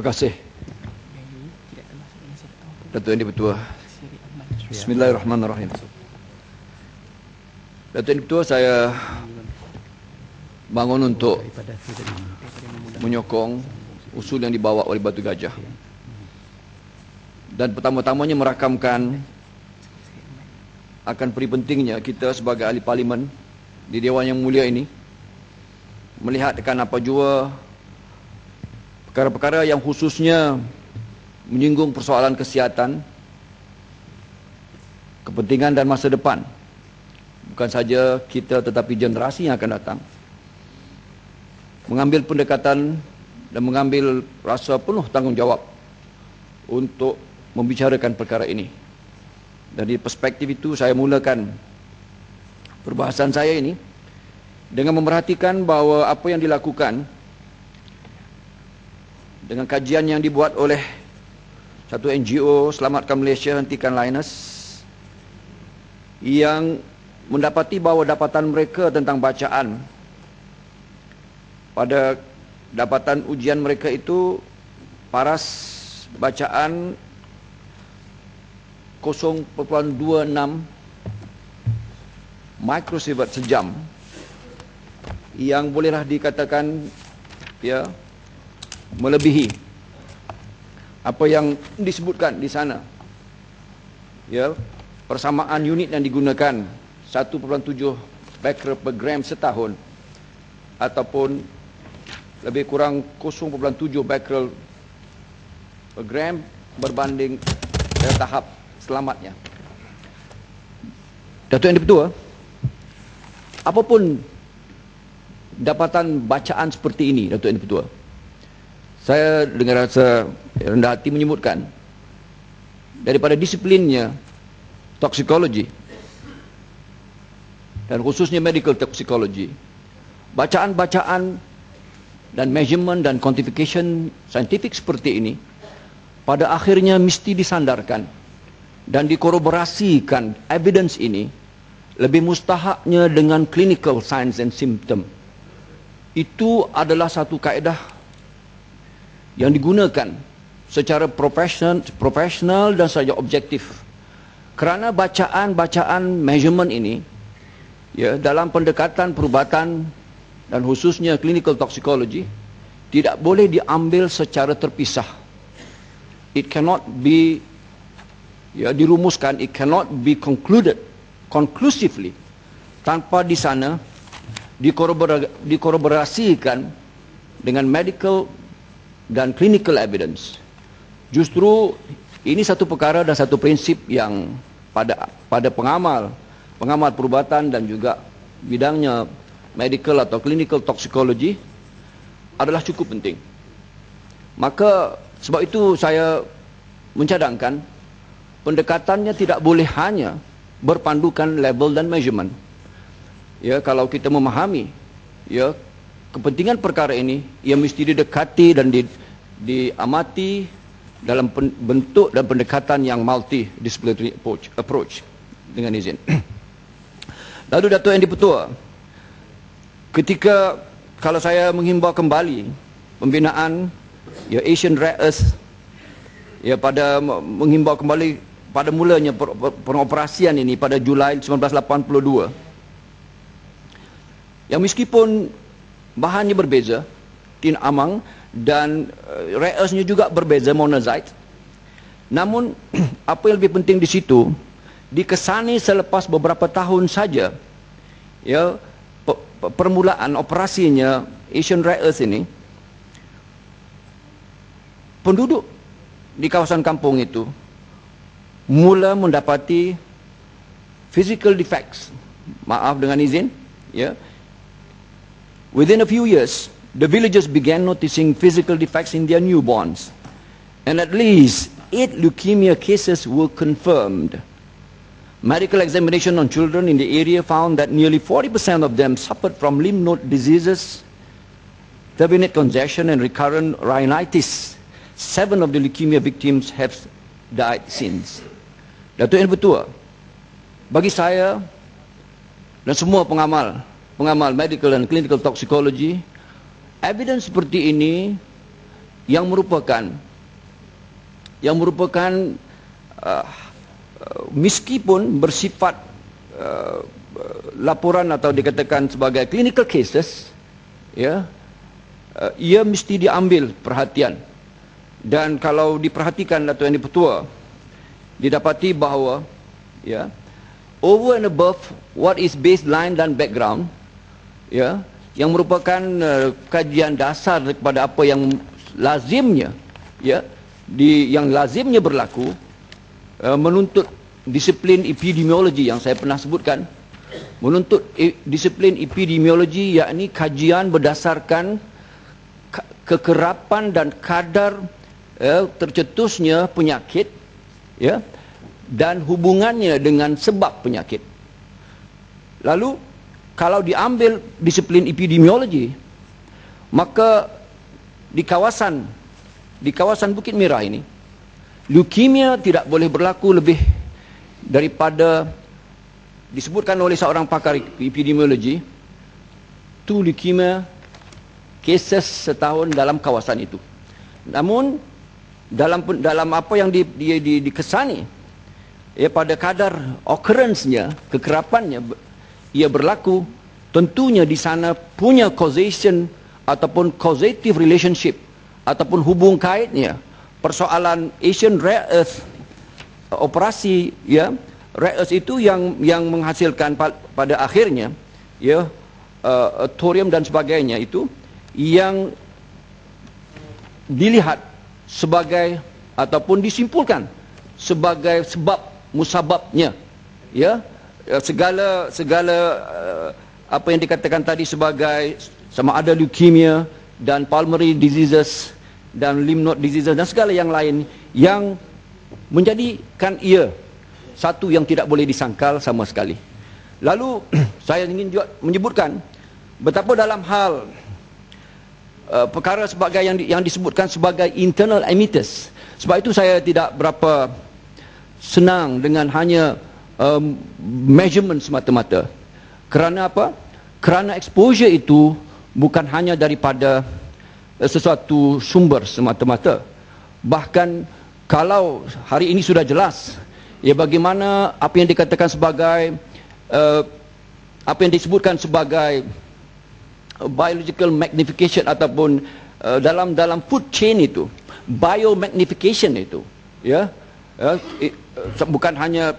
Terima kasih Datuk Yang Dipertua. Bismillahirrahmanirrahim. Datuk Yang Dipertua, saya bangun untuk menyokong usul yang dibawa oleh Batu Gajah. Dan pertama-tamanya merakamkan akan peri pentingnya kita sebagai ahli parlimen di Dewan yang mulia ini melihatkan apa jua perkara-perkara yang khususnya menyinggung persoalan kesihatan, kepentingan dan masa depan. Bukan saja kita tetapi generasi yang akan datang. Mengambil pendekatan dan mengambil rasa penuh tanggungjawab untuk membicarakan perkara ini. Dari perspektif itu saya mulakan perbahasan saya ini dengan memerhatikan bahawa apa yang dilakukan dengan kajian yang dibuat oleh satu NGO Selamatkan Malaysia Hentikan Linus yang mendapati bahawa dapatan mereka tentang bacaan pada dapatan ujian mereka itu paras bacaan 0.26 microsievert sejam, yang bolehlah dikatakan melebihi apa yang disebutkan di sana. Persamaan unit yang digunakan 1.7 becquerel per gram setahun ataupun lebih kurang 0.7 becquerel per gram berbanding tahap selamatnya. Datuk Yang Dipertua, apapun dapatan bacaan seperti ini, Datuk Yang Dipertua, saya dengan rasa rendah hati menyebutkan daripada disiplinnya toksikologi dan khususnya medical toxicology, bacaan-bacaan dan measurement dan quantification scientific seperti ini pada akhirnya mesti disandarkan dan dikoroborasikan evidence ini lebih mustahaknya dengan clinical signs and symptom. Itu adalah satu kaedah yang digunakan secara profesional dan saja objektif. Kerana bacaan-bacaan measurement ini dalam pendekatan perubatan dan khususnya clinical toxicology tidak boleh diambil secara terpisah. It cannot be dirumuskan, it cannot be concluded conclusively tanpa di sana dikoroborasikan dengan medical dan clinical evidence. Justru ini satu perkara dan satu prinsip yang pada pengamal perubatan dan juga bidangnya medical atau clinical toxicology adalah cukup penting. Maka sebab itu saya mencadangkan pendekatannya tidak boleh hanya berpandukan label dan measurement. Kalau kita memahami kepentingan perkara ini, ia mesti didekati dan diamati dalam bentuk dan pendekatan yang multidisciplinary approach dengan izin. Lalu Datuk Yang Dipertua, ketika kalau saya menghimbau kembali pembinaan Asian Rare Earth pada menghimbau kembali pada mulanya pengoperasian ini pada Julai 1982, yang meskipun bahannya berbeza, tin amang dan rare earth-nya juga berbeza, monazite, namun apa yang lebih penting di situ, dikesani selepas beberapa tahun saja permulaan operasinya Asian Rare Earth ini, penduduk di kawasan kampung itu mula mendapati physical defects. Maaf dengan izin, within a few years, the villagers began noticing physical defects in their newborns, and at least 8 leukemia cases were confirmed. Medical examination on children in the area found that nearly 40% of them suffered from lymph node diseases, turbinate congestion and recurrent rhinitis. 7 of the leukemia victims have died since. Datuk Yang Dipertua, bagi saya dan semua pengamal medical dan clinical toxicology, evidence seperti ini yang merupakan meskipun bersifat laporan atau dikatakan sebagai clinical cases, ya, ia mesti diambil perhatian. Dan kalau diperhatikan Dato' Yang Di-Pertua, didapati bahawa, ya, over and above what is baseline dan background, ya, yang merupakan kajian dasar kepada apa yang lazimnya, ya, yang lazimnya berlaku, menuntut disiplin epidemiologi yang saya pernah sebutkan, menuntut disiplin epidemiologi, yakni kajian berdasarkan kekerapan dan kadar tercetusnya penyakit, ya, dan hubungannya dengan sebab penyakit. Lalu kalau diambil disiplin epidemiologi, maka di kawasan Bukit Merah ini, leukemia tidak boleh berlaku lebih daripada, disebutkan oleh seorang pakar epidemiologi, 2 leukemia cases setahun dalam kawasan itu. Namun dalam apa yang dikesani, ya, pada kadar occurrence-nya, kekerapannya, ia berlaku, tentunya di sana punya causation ataupun causative relationship ataupun hubung kaitnya. Persoalan Asian Rare Earth operasi, ya, Rare Earth itu yang menghasilkan pada akhirnya, ya, thorium dan sebagainya, itu yang dilihat sebagai ataupun disimpulkan sebagai sebab musababnya, ya, segala apa yang dikatakan tadi sebagai sama ada leukemia dan pulmonary diseases dan lymph node diseases dan segala yang lain yang menjadikan ia satu yang tidak boleh disangkal sama sekali. Lalu saya ingin juga menyebutkan betapa dalam hal perkara sebagai yang disebutkan sebagai internal emitters. Sebab itu saya tidak berapa senang dengan hanya measurement semata-mata. Kerana apa? Kerana exposure itu bukan hanya daripada sesuatu sumber semata-mata. Bahkan kalau hari ini sudah jelas, ya, bagaimana apa yang dikatakan sebagai apa yang disebutkan sebagai biological magnification ataupun dalam food chain itu, biomagnification itu, ya, bukan hanya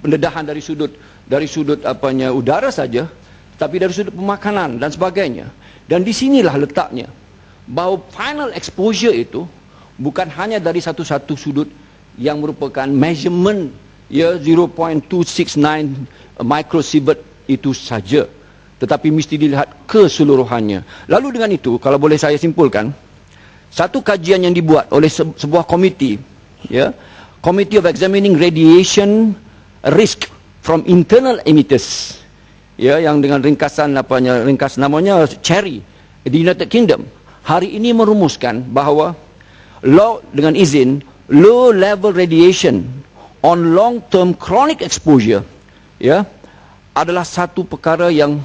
pendedahan dari sudut apanya udara saja, tapi dari sudut pemakanan dan sebagainya. Dan di sinilah letaknya bahawa final exposure itu bukan hanya dari satu-satu sudut yang merupakan measurement, ya, 0.269 microsievert itu saja, tetapi mesti dilihat keseluruhannya. Lalu dengan itu, kalau boleh saya simpulkan, satu kajian yang dibuat oleh sebuah komiti, ya, Committee of Examining Radiation Risk from Internal Emitters, ya, yang dengan ringkas namanya CHERI di United Kingdom, hari ini merumuskan bahawa dengan izin low level radiation on long term chronic exposure, ya, adalah satu perkara yang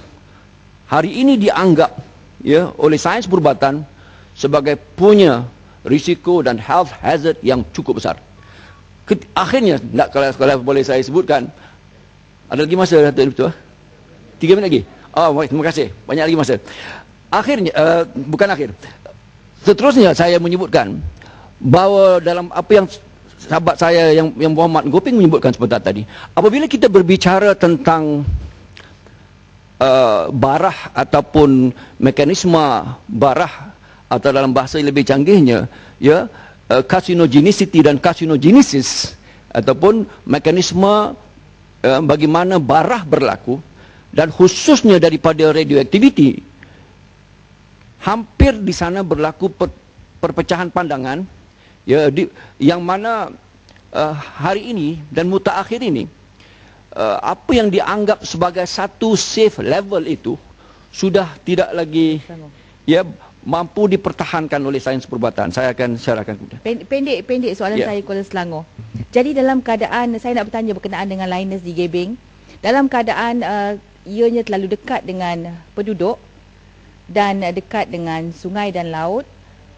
hari ini dianggap, ya, oleh sains perubatan sebagai punya risiko dan health hazard yang cukup besar. Akhirnya, kalau boleh saya sebutkan, ada lagi masa, Datuk Ketua? 3 minit lagi. Oh, baik, terima kasih. Banyak lagi masa. Akhirnya, bukan akhir. Seterusnya saya menyebutkan bahawa dalam apa yang sahabat saya yang Muhammad Goping menyebutkan sebentar tadi, apabila kita berbicara tentang barah ataupun mekanisme barah, atau dalam bahasa yang lebih canggihnya, ya, carcinogenicity dan carcinogenesis, ataupun mekanisme bagaimana barah berlaku, dan khususnya daripada radioactivity, hampir di sana berlaku perpecahan pandangan, ya, yang mana hari ini dan mutakhir ini, apa yang dianggap sebagai satu safe level itu sudah tidak lagi, ya, mampu dipertahankan oleh sains perubatan. Saya akan syarahkan kemudian. Pendek soalan saya, Kuala Selangor. Jadi dalam keadaan, saya nak bertanya berkenaan dengan Linus di Gebeng, dalam keadaan ianya terlalu dekat dengan penduduk dan dekat dengan sungai dan laut,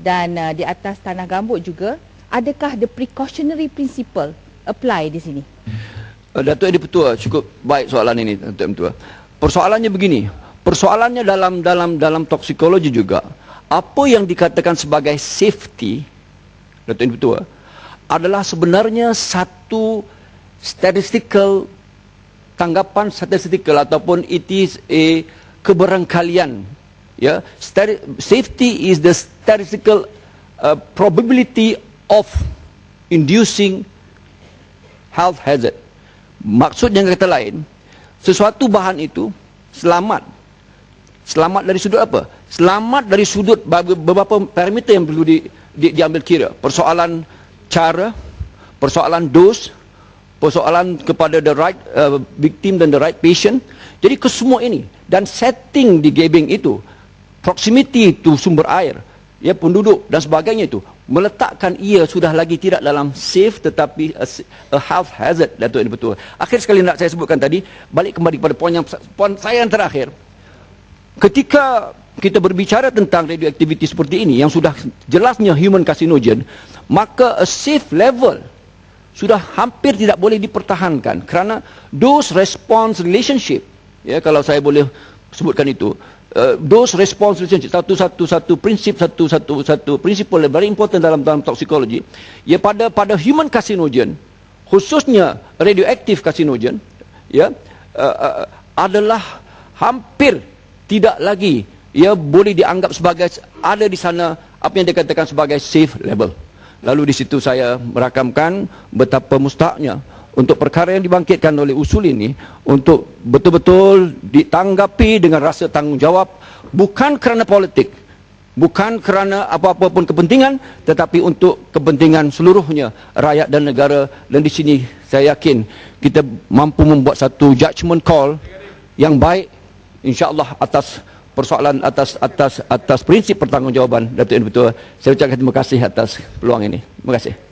dan di atas tanah gambut juga, adakah the precautionary principle apply di sini? Datuk Edi Petua, cukup baik soalan ini, Datuk Edi Petua. Persoalannya begini, persoalannya dalam toksikologi juga, apa yang dikatakan sebagai safety, Datuk Edi Petua, adalah sebenarnya satu statistical, tanggapan statistikal ataupun it is a kebarangkalian. Ya, safety is the statistical probability of inducing health hazard. Maksud yang kata lain, sesuatu bahan itu selamat. Selamat dari sudut apa? Selamat dari sudut beberapa parameter yang perlu diambil kira. Persoalan cara, persoalan dos, persoalan kepada the right victim dan the right patient. Jadi kesemua ini dan setting di Gebeng itu, proximity to sumber air, ya, penduduk dan sebagainya itu meletakkan ia sudah lagi tidak dalam safe tetapi a health hazard, Datuk Edi Petua. Akhir sekali nak saya sebutkan tadi, balik kembali kepada poin saya yang terakhir. Ketika kita berbicara tentang radioaktiviti seperti ini yang sudah jelasnya human carcinogen, maka a safe level sudah hampir tidak boleh dipertahankan kerana dose response relationship, ya, kalau saya boleh sebutkan itu, dose response relationship, satu prinsip yang very important dalam toksikologi, ya, pada human carcinogen, khususnya radioaktif carcinogen, ya, adalah hampir tidak lagi, ya, boleh dianggap sebagai ada di sana apa yang dikatakan sebagai safe level. Lalu di situ saya merakamkan betapa mustahaknya untuk perkara yang dibangkitkan oleh usul ini untuk betul-betul ditanggapi dengan rasa tanggungjawab, bukan kerana politik, bukan kerana apa-apa pun kepentingan, tetapi untuk kepentingan seluruhnya rakyat dan negara. Dan di sini saya yakin kita mampu membuat satu judgement call yang baik, insya-Allah, atas persoalan, atas prinsip pertanggungjawaban. Datuk Edi Petua, saya ucapkan terima kasih atas peluang ini. Terima kasih.